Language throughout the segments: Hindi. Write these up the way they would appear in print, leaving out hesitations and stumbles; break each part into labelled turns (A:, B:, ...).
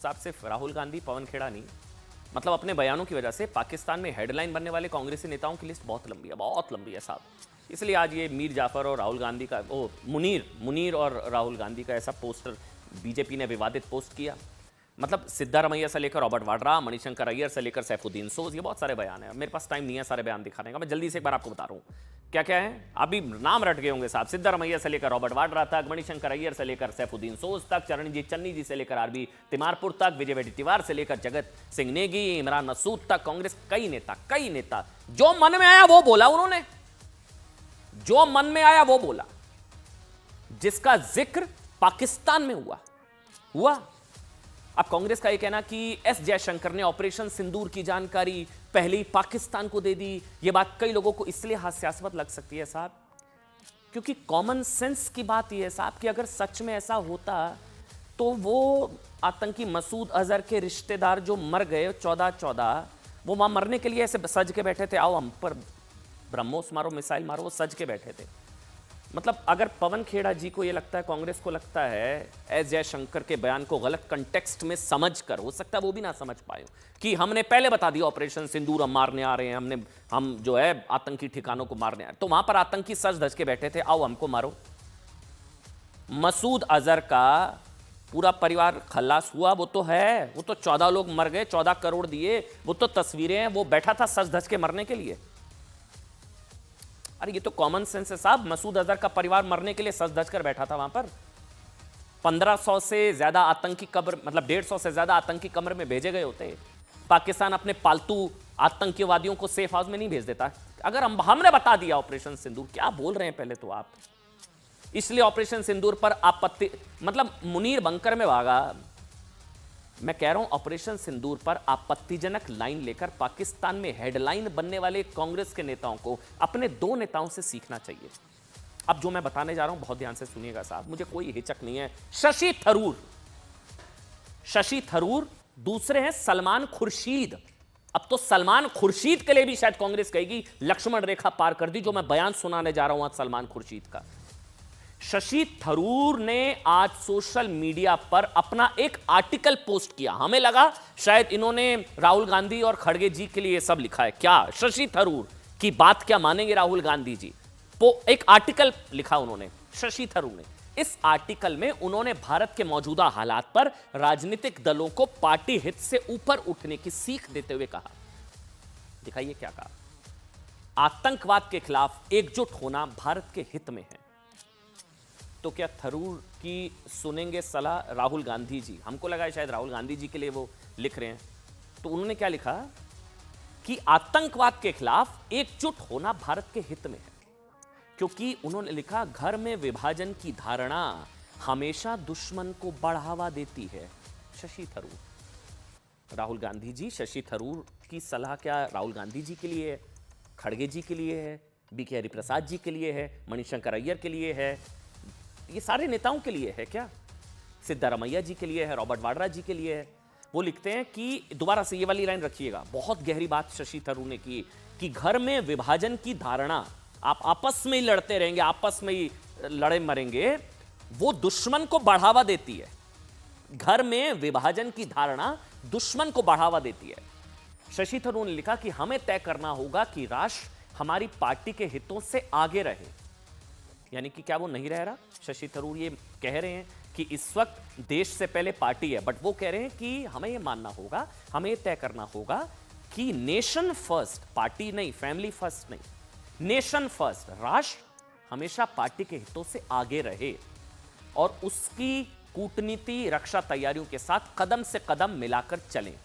A: साहब सिर्फ राहुल गांधी पवन खेड़ा नहीं, मतलब अपने बयानों की वजह से पाकिस्तान में हेडलाइन बनने वाले कांग्रेसी नेताओं की लिस्ट बहुत लंबी है साहब। इसलिए आज ये मीर जाफर और राहुल गांधी का मुनीर और राहुल गांधी का ऐसा पोस्टर बीजेपी ने विवादित पोस्ट किया। मतलब सिद्धारमैया से लेकर रॉबर्ट वाड्रा, मणिशंकर अय्यर से लेकर सैफुद्दीन सोज, ये बहुत सारे बयान हैं। मेरे पास टाइम नहीं है सारे बयान दिखाने का, मैं जल्दी से एक बार आपको बता रहा हूँ क्या क्या है। अभी नाम रट गए होंगे साहब, सिद्धारमैया से लेकर रॉबर्ट वाड्रा तक, मणिशंकर अय्यर से लेकर सैफुद्दीन सोज तक, चरणजीत चन्नी जी से लेकर आरबी तिमारपुर तक, विजय वडेट्टीवार से लेकर जगत सिंह नेगी, इमरान मसूद तक, कांग्रेस कई नेता जो मन में आया वो बोला उन्होंने, जो मन में आया वो बोला। जिसका जिक्र पाकिस्तान में हुआ। अब कांग्रेस का यह कहना कि एस जयशंकर ने ऑपरेशन सिंदूर की जानकारी पहले ही पाकिस्तान को दे दी, यह बात कई लोगों को इसलिए हास्यास्पद लग सकती है साहब, क्योंकि कॉमन सेंस की बात यह है साहब कि अगर सच में ऐसा होता तो वो आतंकी मसूद अजहर के रिश्तेदार जो मर गए 14 वो वहां मरने के लिए ऐसे सज के बैठे थे, आओ हम पर ब्रह्मोस मारो, मिसाइल मारो, वो सज के बैठे थे। मतलब अगर पवन खेड़ा जी को ये लगता है, कांग्रेस को लगता है एस जयशंकर के बयान को गलत कंटेक्स्ट में समझकर, हो सकता है वो भी ना समझ पाए कि हमने पहले बता दिया ऑपरेशन सिंदूर हम मारने आ रहे हैं, हम जो है आतंकी ठिकानों को मारने आ रहे हैं, तो वहां पर आतंकी सज धज के बैठे थे, आओ हमको मारो। मसूद अजहर का पूरा परिवार खल्लास हुआ, वो तो है, वो तो 14 लोग मर गए, 14 करोड़ दिए, वो तो तस्वीरें हैं, वो बैठा था सज धज के मरने के लिए। अरे ये तो कॉमन सेंस है साहब, मसूद अजहर का परिवार मरने के लिए सज धज कर बैठा था वहां पर। 1500 से ज्यादा आतंकी कब्र, मतलब 150 से ज्यादा आतंकी कब्र में भेजे गए होते। पाकिस्तान अपने पालतू आतंकवादियों को सेफ हाउस में नहीं भेज देता। अगर हमने बता दिया ऑपरेशन सिंदूर, क्या बोल रहे हैं पहले तो आप। इसलिए ऑपरेशन सिंदूर पर आपत्ति, मतलब मुनीर बंकर में भागा। मैं कह रहा हूं ऑपरेशन सिंदूर पर आपत्तिजनक लाइन लेकर पाकिस्तान में हेडलाइन बनने वाले कांग्रेस के नेताओं को अपने 2 नेताओं से सीखना चाहिए। अब जो मैं बताने जा रहा हूं बहुत ध्यान से सुनिएगा साहब, मुझे कोई हिचक नहीं है। शशि थरूर, दूसरे हैं सलमान खुर्शीद। अब तो सलमान खुर्शीद के लिए भी शायद कांग्रेस कहेगी लक्ष्मण रेखा पार कर दी, जो मैं बयान सुनाने जा रहा हूं आज सलमान खुर्शीद का। शशि थरूर ने आज सोशल मीडिया पर अपना एक आर्टिकल पोस्ट किया। हमें लगा शायद इन्होंने राहुल गांधी और खड़गे जी के लिए सब लिखा है, क्या शशि थरूर की बात क्या मानेंगे राहुल गांधी जी। एक आर्टिकल लिखा उन्होंने, शशि थरूर ने। इस आर्टिकल में उन्होंने भारत के मौजूदा हालात पर राजनीतिक दलों को पार्टी हित से ऊपर उठने की सीख देते हुए कहा, दिखाइए क्या कहा। आतंकवाद के खिलाफ एकजुट होना भारत के हित में है। तो क्या थरूर की सुनेंगे सलाह राहुल गांधी जी। हमको लगा है शायद राहुल गांधी जी के लिए वो लिख रहे हैं। तो उन्होंने क्या लिखा कि आतंकवाद के खिलाफ एकजुट होना भारत के हित में है, क्योंकि उन्होंने लिखा घर में विभाजन की धारणा हमेशा दुश्मन को बढ़ावा देती है। शशि थरूर, राहुल गांधी जी, शशि थरूर की सलाह क्या राहुल गांधी जी के लिए है, खड़गे जी के लिए है, बीके हरिप्रसाद जी के लिए है, मणिशंकर अय्यर के लिए है, ये सारे नेताओं के लिए है क्या, सिद्धारमैया जी के लिए है, रॉबर्ट वाड्रा जी के लिए है। वो लिखते हैं कि दोबारा से ये वाली लाइन रखिएगा, बहुत गहरी बात शशि थरूर ने की कि घर में विभाजन की धारणा, आप आपस में ही लड़ते रहेंगे, आपस में ही लड़े मरेंगे, वो दुश्मन को बढ़ावा देती है। घर में विभाजन की धारणा दुश्मन को बढ़ावा देती है। शशि थरूर ने लिखा कि हमें तय करना होगा कि राष्ट्र हमारी पार्टी के हितों से आगे रहे। यानी कि क्या वो नहीं रह रहा। शशि थरूर ये कह रहे हैं कि इस वक्त देश से पहले पार्टी है, बट वो कह रहे हैं कि हमें ये मानना होगा, हमें तय करना होगा कि नेशन फर्स्ट, पार्टी नहीं, फैमिली फर्स्ट नहीं, नेशन फर्स्ट, राष्ट्र हमेशा पार्टी के हितों से आगे रहे और उसकी कूटनीति रक्षा तैयारियों के साथ कदम से कदम मिलाकर चलें।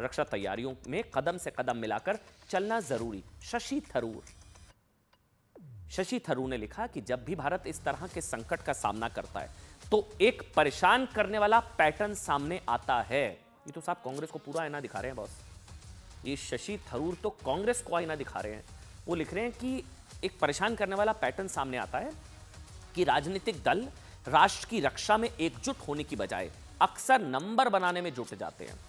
A: रक्षा तैयारियों में कदम से कदम मिलाकर चलना जरूरी। शशि थरूर ने लिखा कि जब भी भारत इस तरह के संकट का सामना करता है तो एक परेशान करने वाला पैटर्न सामने आता है। ये तो साहब कांग्रेस को पूरा आईना दिखा रहे हैं बॉस। ये शशि थरूर तो कांग्रेस को आईना दिखा रहे हैं। वो लिख रहे हैं कि एक परेशान करने वाला पैटर्न सामने आता है कि राजनीतिक दल राष्ट्र की रक्षा में एकजुट होने की बजाय अक्सर नंबर बनाने में जुट जाते हैं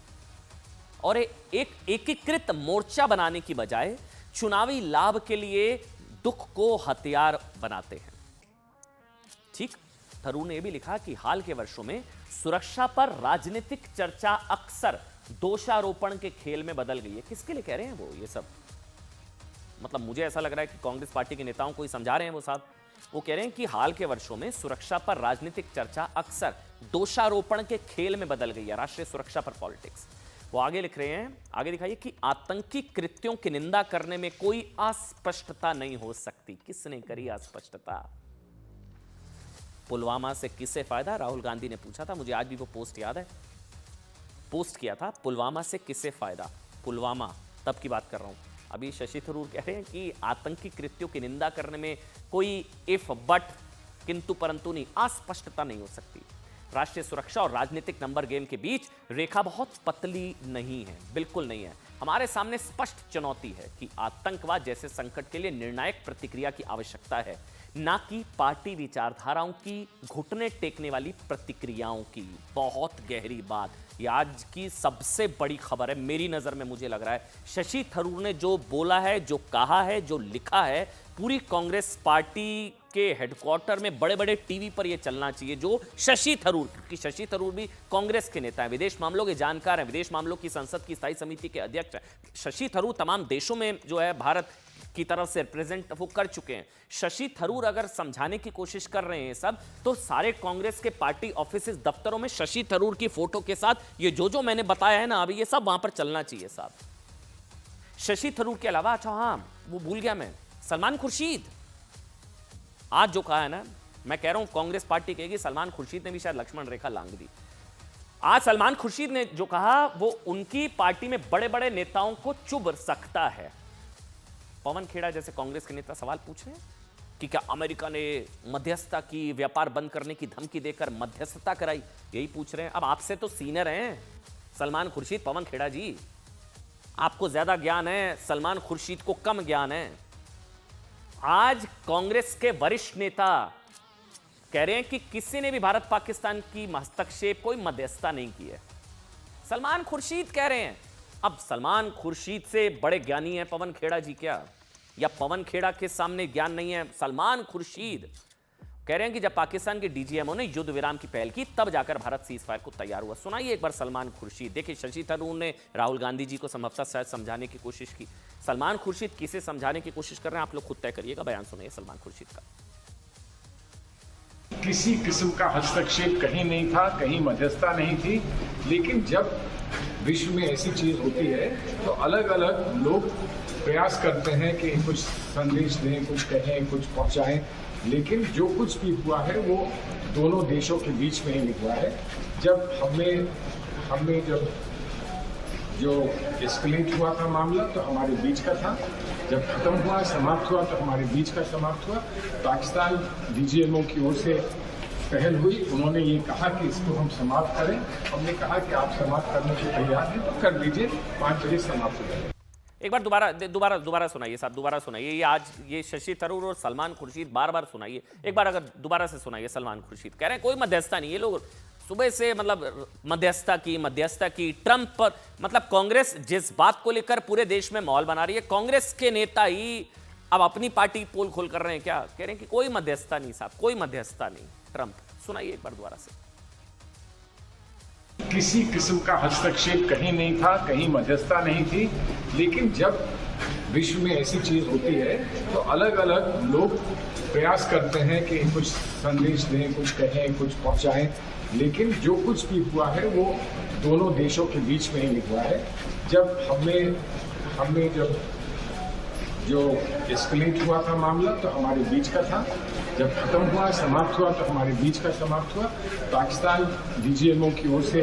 A: और एक एकीकृत मोर्चा बनाने की बजाय चुनावी लाभ के लिए दुख को हथियार बनाते हैं। ठीक, थरूर ने यह भी लिखा कि हाल के वर्षों में सुरक्षा पर राजनीतिक चर्चा अक्सर दोषारोपण के खेल में बदल गई है। किसके लिए कह रहे हैं वो ये सब? मतलब मुझे ऐसा लग रहा है कि कांग्रेस पार्टी के नेताओं को ही समझा रहे हैं वो साहब। वो कह रहे हैं कि हाल के वर्षों में सुरक्षा पर राजनीतिक चर्चा अक्सर दोषारोपण के खेल में बदल गई है, राष्ट्रीय सुरक्षा पर पॉलिटिक्स। वो आगे लिख रहे हैं, आगे दिखाइए कि आतंकी कृत्यों की निंदा करने में कोई अस्पष्टता नहीं हो सकती। किसने करी अस्पष्टता? पुलवामा से किसे फायदा? राहुल गांधी ने पूछा था, मुझे आज भी वो पोस्ट याद है, पोस्ट किया था, पुलवामा से किसे फायदा? पुलवामा तब की बात कर रहा हूं। अभी शशि थरूर कह रहे हैं कि आतंकी कृत्यों की निंदा करने में कोई इफ बट किंतु परंतु नहीं, अस्पष्टता नहीं हो सकती। राष्ट्रीय सुरक्षा और राजनीतिक नंबर गेम के बीच रेखा बहुत पतली नहीं है, बिल्कुल नहीं है। हमारे सामने स्पष्ट चुनौती है कि आतंकवाद जैसे संकट के लिए निर्णायक प्रतिक्रिया की आवश्यकता है, ना कि पार्टी विचारधाराओं की घुटने टेकने वाली प्रतिक्रियाओं की। बहुत गहरी बात, ये आज की सबसे बड़ी खबर है मेरी नजर में। मुझे लग रहा है शशि थरूर ने जो बोला है, जो कहा है, जो लिखा है, पूरी कांग्रेस पार्टी के हेडक्वार्टर में बड़े बड़े टीवी पर यह चलना चाहिए। जो शशि थरूर, क्योंकि शशि थरूर भी कांग्रेस के नेता हैं, विदेश मामलों के जानकार हैं, विदेश मामलों की संसद की स्थायी समिति के अध्यक्ष हैं। शशि थरूर तमाम देशों में जो है भारत की तरफ से रिप्रेजेंट वो कर चुके हैं। शशि थरूर अगर समझाने की कोशिश कर रहे हैं सब, तो सारे कांग्रेस के पार्टी ऑफिस दफ्तरों में शशि थरूर की फोटो के साथ ये जो मैंने बताया है ना अभी, ये सब वहां पर चलना चाहिए साहब। शशि थरूर के अलावा, अच्छा हाँ वो भूल गया मैं, सलमान खुर्शीद आज जो कहा है ना, मैं कह रहा हूं कांग्रेस पार्टी कहेगी, सलमान खुर्शीद ने भी शायद लक्ष्मण रेखा लांघ दी। आज सलमान खुर्शीद ने जो कहा वो उनकी पार्टी में बड़े बड़े नेताओं को चुभ सकता है। पवन खेड़ा जैसे कांग्रेस के नेता सवाल पूछ रहे हैं कि क्या अमेरिका ने मध्यस्थता की, व्यापार बंद करने की धमकी देकर मध्यस्थता कराई, यही पूछ रहे हैं। अब आपसे तो सीनियर हैं सलमान खुर्शीद, पवन खेड़ा जी, आपको ज्यादा ज्ञान है, सलमान खुर्शीद को कम ज्ञान है। आज कांग्रेस के वरिष्ठ नेता कह रहे हैं कि किसी ने भी भारत पाकिस्तान की हस्तक्षेप, कोई मध्यस्थता नहीं की है। सलमान खुर्शीद कह रहे हैं। अब सलमान खुर्शीद से बड़े ज्ञानी हैं पवन खेड़ा जी क्या? या पवन खेड़ा के सामने ज्ञान नहीं है? सलमान खुर्शीद कह रहे हैं कि जब पाकिस्तान के डीजीएमओ ने युद्ध विराम की पहल की, तब जाकर भारत सीज फायर को तैयार हुआ। सुनाइए एक बार सलमान खुर्शीद। देखिए शशि थरूर ने राहुल गांधी जी को संभवतः शायद समझाने की कोशिश की, सलमान खुर्शीद किसे समझाने की कोशिश कर रहे हैं आप लोग खुद तय करिएगा। बयान सुनिए सलमान खुर्शीद का।
B: किसी किस्म का हस्तक्षेप कहीं नहीं था, कहीं मध्यस्थता नहीं थी, लेकिन जब विश्व में ऐसी चीज होती है तो अलग अलग लोग प्रयास करते हैं कि कुछ संदेश दें, कुछ कहें, कुछ पहुंचाएं, लेकिन जो कुछ भी हुआ है वो दोनों देशों के बीच में ही हुआ है। जब हमने जब जो एस्केलेट हुआ था मामला तो हमारे बीच का था, जब खत्म हुआ, समाप्त हुआ तो हमारे बीच का समाप्त हुआ। पाकिस्तान डीजीएमओ की ओर से पहल हुई, उन्होंने ये कहा कि इसको हम समाप्त करें। हमने कहा कि आप समाप्त करने के तैयार हैं तो कर लीजिए, 5 बजे समाप्त हो जाए।
A: एक बार दोबारा सुनाइए साहब, दोबारा सुनाइए। ये आज ये शशि थरूर और सलमान खुर्शीद बार बार सुनाइए, एक बार अगर दोबारा से सुनाइए। सलमान खुर्शीद कह रहे हैं कोई मध्यस्थता नहीं, ये लोग सुबह से मतलब मध्यस्थता की ट्रंप पर, मतलब कांग्रेस जिस बात को लेकर पूरे देश में माहौल बना रही है, कांग्रेस के नेता ही अब अपनी पार्टी पोल खोल कर रहे हैं क्या? कह रहे हैं कि कोई मध्यस्थता नहीं साहब, कोई मध्यस्थता नहीं। ट्रंप सुनाइए एक बार दोबारा से।
B: किसी किस्म का हस्तक्षेप कहीं नहीं था, कहीं मध्यस्थता नहीं थी, लेकिन जब विश्व में ऐसी चीज होती है तो अलग अलग लोग प्रयास करते हैं कि कुछ संदेश दें, कुछ कहें, कुछ पहुंचाएं, लेकिन जो कुछ भी हुआ है वो दोनों देशों के बीच में ही हुआ है। जब हमने जब जो एस्केलेट हुआ था मामला तो हमारे बीच का था, जब खत्म हुआ, समाप्त हुआ तो हमारे बीच का समाप्त हुआ। पाकिस्तान डीजीएमओ की ओर से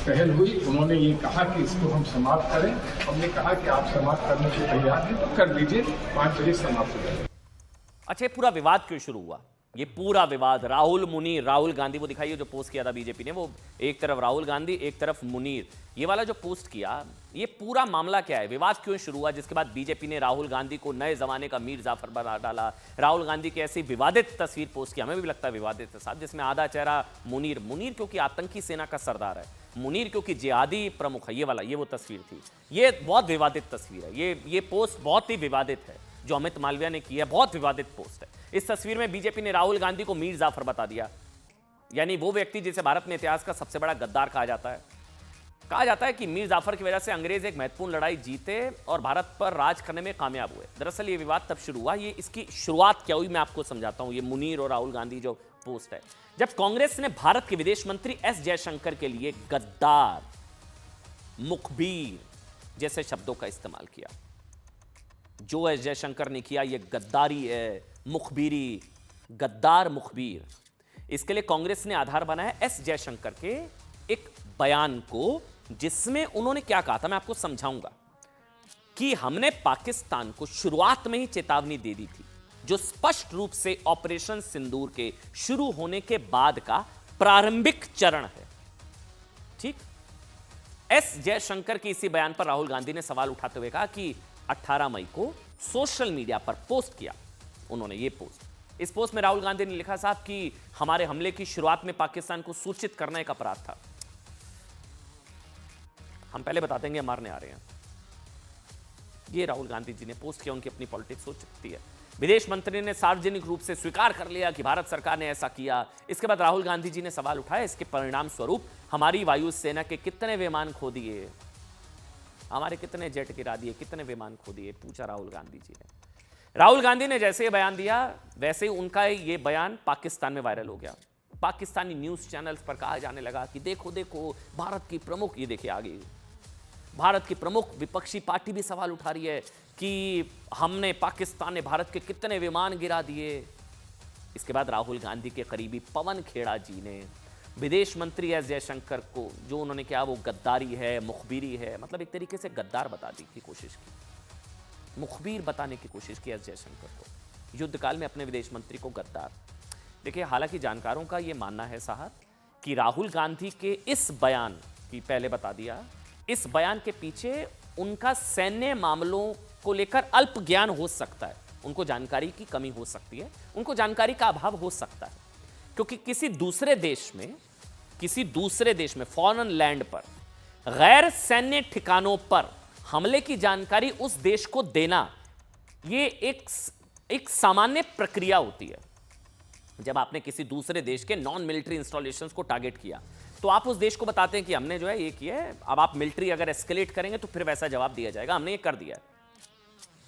B: पहल हुई, उन्होंने ये कहा कि इसको हम समाप्त करें। हमने कहा कि आप समाप्त करने के तैयार हैं तो कर लीजिए, 5 बजे समाप्त हो जाए।
A: अच्छा, ये पूरा विवाद क्यों शुरू हुआ? ये पूरा विवाद राहुल गांधी, वो दिखाइए जो पोस्ट किया था बीजेपी ने, वो एक तरफ राहुल गांधी एक तरफ मुनीर, ये वाला जो पोस्ट किया, ये पूरा मामला क्या है? विवाद क्यों शुरू हुआ? जिसके बाद बीजेपी ने राहुल गांधी को नए जमाने का मीर जाफर बना डाला, राहुल गांधी की ऐसी विवादित तस्वीर पोस्ट की, हमें भी लगता है विवादित है साहब, जिसमें आधा चेहरा मुनीर क्योंकि आतंकी सेना का सरदार है, मुनीर क्योंकि जिहादी प्रमुख है, ये वाला, ये वो तस्वीर थी। ये बहुत विवादित तस्वीर है, ये पोस्ट बहुत ही विवादित है जो अमित मालविया ने किया, बहुत विवादित पोस्ट है। इस तस्वीर में बीजेपी ने राहुल गांधी को मीर जाफर बता दिया। यानी वो व्यक्ति जिसे भारत में इतिहास का सबसे बड़ा गद्दार कहा जाता है। कहा जाता है कि मीर जाफर की वजह से अंग्रेज एक महत्वपूर्ण लड़ाई जीते और भारत पर राज करने में कामयाब हुए। दरअसल ये विवाद तब शुरू हुआ, ये इसकी शुरुआत क्या हुई मैं आपको समझाता हूं। ये मुनीर और राहुल गांधी जो पोस्ट है, जब कांग्रेस ने भारत के विदेश मंत्री एस जयशंकर के लिए गद्दार, मुखबिर जैसे शब्दों का इस्तेमाल किया। जो एस जयशंकर ने किया ये गद्दारी है, मुखबिरी, गद्दार मुखबिर। इसके लिए कांग्रेस ने आधार बनाया एस जयशंकर के एक बयान को, जिसमें उन्होंने क्या कहा था मैं आपको समझाऊंगा कि हमने पाकिस्तान को शुरुआत में ही चेतावनी दे दी थी, जो स्पष्ट रूप से ऑपरेशन सिंदूर के शुरू होने के बाद का प्रारंभिक चरण है। ठीक, एस जयशंकर के इसी बयान पर राहुल गांधी ने सवाल उठाते हुए कहा कि 18 मई को सोशल मीडिया पर पोस्ट किया उन्होंने ये पोस्ट। इस पोस्ट में राहुल गांधी ने लिखा साहब कि हमारे हमले की शुरुआत में पाकिस्तान को सूचित करना एक अपराध था। हम पहले बता देंगे मारने आ रहे हैं। ये राहुल गांधी जी ने पोस्ट किया, उनकी अपनी पॉलिटिक्स हो सकती है। विदेश मंत्री ने सार्वजनिक रूप से स्वीकार कर लिया कि भारत सरकार ने ऐसा किया। इसके बाद राहुल गांधी जी ने सवाल उठाया, इसके परिणाम स्वरूप हमारी वायुसेना के कितने विमान खो दिए, हमारे कितने जेट गिरा दिए, कितने विमान खो दिए, पूछा राहुल गांधी जी ने। राहुल गांधी ने जैसे ये बयान दिया वैसे ही उनका ये बयान पाकिस्तान में वायरल हो गया। पाकिस्तानी न्यूज चैनल्स पर कहा जाने लगा कि देखो देखो भारत की प्रमुख, ये देखिए आगे भारत की प्रमुख विपक्षी पार्टी भी सवाल उठा रही है कि हमने, पाकिस्तान ने भारत के कितने विमान गिरा दिए। इसके बाद राहुल गांधी के करीबी पवन खेड़ा जी ने विदेश मंत्री एस जयशंकर को, जो उन्होंने कहा वो गद्दारी है, मुखबिरी है, मतलब एक तरीके से गद्दार बताने की कोशिश की, मुखबिर बताने की कोशिश की एस जयशंकर को, युद्धकाल में अपने विदेश मंत्री को गद्दार। देखिए, हालांकि जानकारों का ये मानना है साहब कि राहुल गांधी के इस बयान की, पहले बता दिया, इस बयान के पीछे उनका सैन्य मामलों को लेकर अल्प ज्ञान हो सकता है, उनको जानकारी की कमी हो सकती है, उनको जानकारी का अभाव हो सकता है, क्योंकि किसी दूसरे देश में फॉरेन लैंड पर गैर सैन्य ठिकानों पर हमले की जानकारी उस देश को देना, ये एक सामान्य प्रक्रिया होती है। जब आपने किसी दूसरे देश के नॉन मिलिट्री इंस्टॉलेशंस को टारगेट किया तो आप उस देश को बताते हैं कि हमने जो है ये किया है, अब आप मिलिट्री अगर एस्केलेट करेंगे तो फिर वैसा जवाब दिया जाएगा, हमने ये कर दिया है।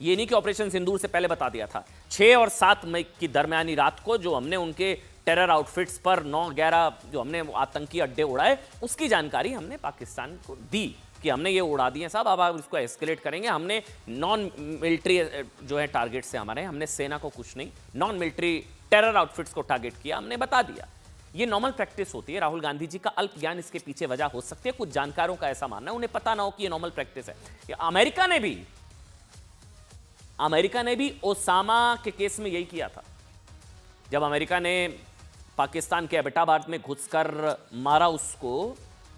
A: ये नहीं कि ऑपरेशन सिंदूर से पहले बता दिया था। 6 और 7 मई की दरमियानी रात को जो हमने उनके टेरर आउटफिट्स पर 9-11 जो हमने आतंकी अड्डे उड़ाए, उसकी जानकारी हमने पाकिस्तान को दी कि हमने ये उड़ा दिए साहब, अब आप इसको एस्केलेट करेंगे। हमने नॉन मिलिट्री जो है टारगेट से हमारे, हमने सेना को कुछ नहीं, नॉन मिलिट्री टेरर आउटफिट्स को टारगेट किया, हमने बता दिया। ये नॉर्मल प्रैक्टिस होती है। राहुल गांधी जी का अल्प ज्ञान इसके पीछे वजह हो सकती है। कुछ जानकारों का ऐसा मानना है, उन्हें पता ना हो कि ये नॉर्मल प्रैक्टिस है। अमेरिका ने भी ओसामा के केस में यही किया था। जब अमेरिका ने पाकिस्तान के एबटाबाद में घुसकर मारा उसको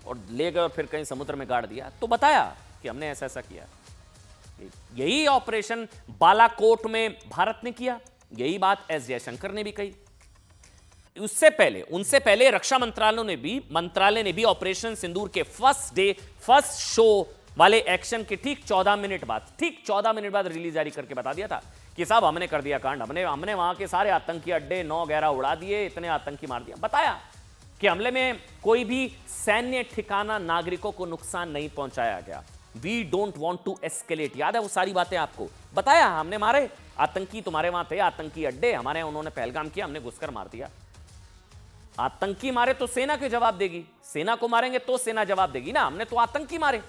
A: और ले गए और फिर कहीं समुद्र में गाड़ दिया, तो बताया कि हमने ऐसा ऐसा किया। यही ऑपरेशन बालाकोट में भारत ने किया, यही बात एस जयशंकर ने भी कही। उससे पहले, उनसे पहले रक्षा मंत्रालय ने भी ऑपरेशन सिंदूर के फर्स्ट शो वाले एक्शन के ठीक 14 मिनट बाद रिलीज जारी करके बता दिया था कि साहब हमने कर दिया कांड, हमने वहां के सारे आतंकी अड्डे 9-11 उड़ा दिए, इतने आतंकी मार दिया। बताया कि हमले में कोई भी सैन्य ठिकाना, नागरिकों को नुकसान नहीं पहुंचाया गया। We don't want to escalate, याद है वो सारी बातें आपको बताया। हमने मारे आतंकी, तुम्हारे वहां थे आतंकी अड्डे, हमारे यहां उन्होंने पहलगाम किया, हमने घुसकर मार दिया। आतंकी मारे तो सेना क्यों जवाब देगी? सेना को मारेंगे तो सेना जवाब देगी ना, हमने तो आतंकी मारे।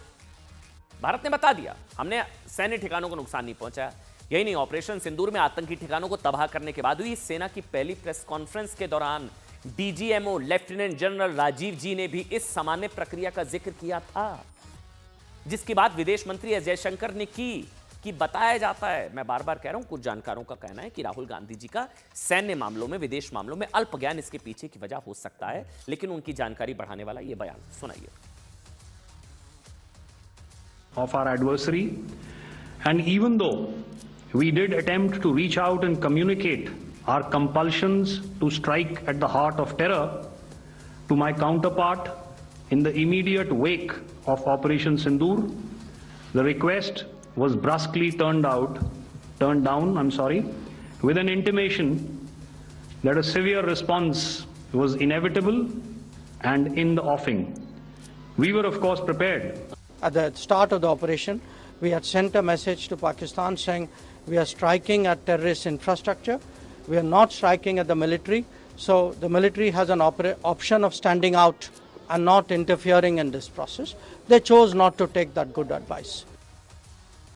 A: भारत ने बता दिया हमने सैन्य ठिकानों को नुकसान नहीं पहुंचाया। यही नहीं, ऑपरेशन सिंदूर में आतंकी ठिकानों को तबाह करने के बाद हुई सेना की पहली प्रेस कॉन्फ्रेंस के दौरान डीजीएमओ लेफ्टिनेंट जनरल राजीव जी ने भी इस सामान्य प्रक्रिया का जिक्र किया था, जिसकी बात विदेश मंत्री एस जयशंकर ने की। कि बताया जाता है, मैं बार बार कह रहा हूं, कुछ जानकारों का कहना है कि राहुल गांधी जी का सैन्य मामलों में, विदेश मामलों में अल्प ज्ञान इसके पीछे की वजह हो सकता है, लेकिन उनकी जानकारी बढ़ाने वाला यह बयान सुनाइए।
C: Of our adversary, and even though we did attempt to reach out and communicate our compulsions to strike at the heart of terror to my counterpart in the immediate wake of Operation Sindoor, the request was brusquely turned down, with an intimation that a severe response was inevitable and in the offing. We were, of course, prepared.
D: At the start of the operation, we had sent a message to Pakistan saying we are striking at terrorist infrastructure. We are not striking at the military. So the military has an option of standing out and not interfering in this process. They chose not to take that good advice.